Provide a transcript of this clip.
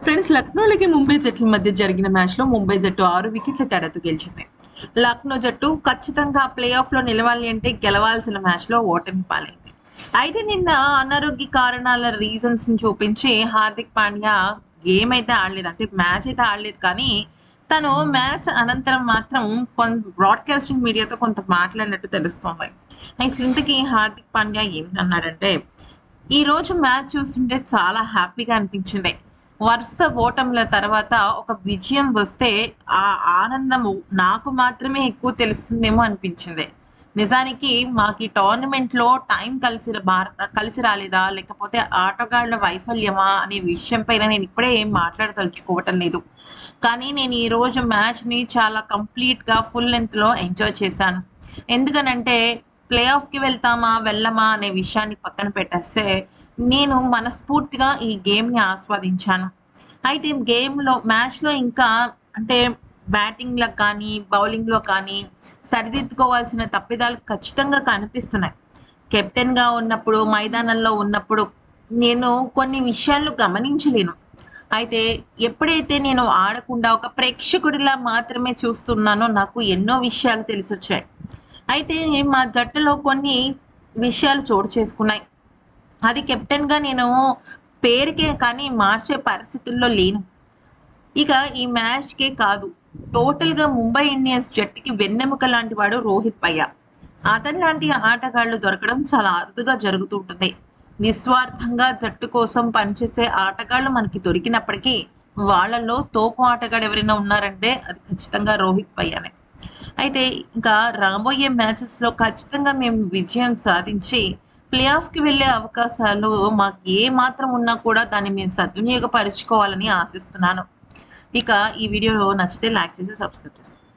Friends, లక్నోలకి Mumbai జట్ల మధ్య జరిగిన మ్యాచ్లో ముంబై జట్టు 6 వికెట్ల తేడాతో గెలిచింది. లక్నో జట్టు ఖచ్చితంగా ప్లే ఆఫ్ లో నిలవాలి అంటే గెలవాల్సిన మ్యాచ్లో ఓటమి పాలైంది. అయితే నిన్న అనారోగ్య కారణాల రీజన్స్ ని చూపించి హార్దిక్ పాండ్యా గేమ్ అయితే ఆడలేదు, అంటే మ్యాచ్ అయితే ఆడలేదు. కానీ తను మ్యాచ్ అనంతరం మాత్రం బ్రాడ్కాస్టింగ్ మీడియాతో కొంత మాట్లాడినట్టు తెలుస్తోంది. నెక్స్ట్ ఇంతకీ హార్దిక్ పాండ్యా ఏమిటన్నాడంటే, ఈ రోజు మ్యాచ్ చూస్తుంటే చాలా హ్యాపీగా అనిపించింది. వరుస ఓటముల తర్వాత ఒక విజయం వస్తే ఆ ఆనందము నాకు మాత్రమే ఎక్కువ తెలుస్తుందేమో అనిపించింది. నిజానికి మాకు ఈ టోర్నమెంట్‌లో టైం కలిసి రాలేదా? లేకపోతే ఆటగాళ్ళ వైఫల్యమా? అనే విషయం పైన నేను ఇప్పుడే ఏం మాట్లాడదలుచుకోవటం లేదు. కానీ నేను ఈరోజు మ్యాచ్‌ని చాలా కంప్లీట్‌గా ఫుల్ లెంగ్త్‌లో ఎంజాయ్ చేశాను. ఎందుకనంటే ప్లే ఆఫ్‌కి వెళ్తామా? వెళ్ళమా? అనే విషయాన్ని పక్కన పెట్టేస్తే నేను మనస్ఫూర్తిగా ఈ గేమ్‌ని ఆస్వాదించాను. అయితే మ్యాచ్‌లో ఇంకా అంటే బ్యాటింగ్‌లో కానీ, బౌలింగ్‌లో కానీ సరిదిద్దుకోవాల్సిన తప్పిదాలు ఖచ్చితంగా కనిపిస్తున్నాయి. కెప్టెన్‌గా ఉన్నప్పుడు, మైదానంలో ఉన్నప్పుడు నేను కొన్ని విషయాలను గమనించలేను. అయితే ఎప్పుడైతే నేను ఆడకుండా ఒక ప్రేక్షకుడిలా మాత్రమే చూస్తున్నానో నాకు ఎన్నో విషయాలు తెలిసొచ్చాయి. అయితే మా జట్టులో కొన్ని విషయాలు చోటు చేసుకున్నాయి. అది కెప్టెన్‌గా నేను పేరుకే కానీ మార్చే పరిస్థితుల్లో లేను. ఇక ఈ మ్యాచ్‌కే కాదు, టోటల్‌గా ముంబై ఇండియన్స్ జట్టుకి వెన్నెముక లాంటి వాడు రోహిత్ పయ్య. అతని లాంటి ఆటగాళ్ళు దొరకడం చాలా అరుదుగా జరుగుతుంటుంది. నిస్వార్థంగా జట్టు కోసం పనిచేసే ఆటగాళ్ళు మనకి దొరికినప్పటికీ వాళ్ళలో తోపు ఆటగాడు ఎవరైనా ఉన్నారంటే అది ఖచ్చితంగా రోహిత్ పయ్యనే. అయితే ఇంకా రాబోయే మ్యాచెస్‌లో ఖచ్చితంగా మేము విజయం సాధించి ప్లే ఆఫ్‌కి వెళ్ళే అవకాశాలు మాకు ఏ మాత్రం ఉన్నా కూడా దాన్ని మేము సద్వినియోగపరుచుకోవాలని ఆశిస్తున్నాను. ఇక ఈ వీడియో నచ్చితే లైక్ చేసి సబ్స్క్రైబ్ చేసుకోండి.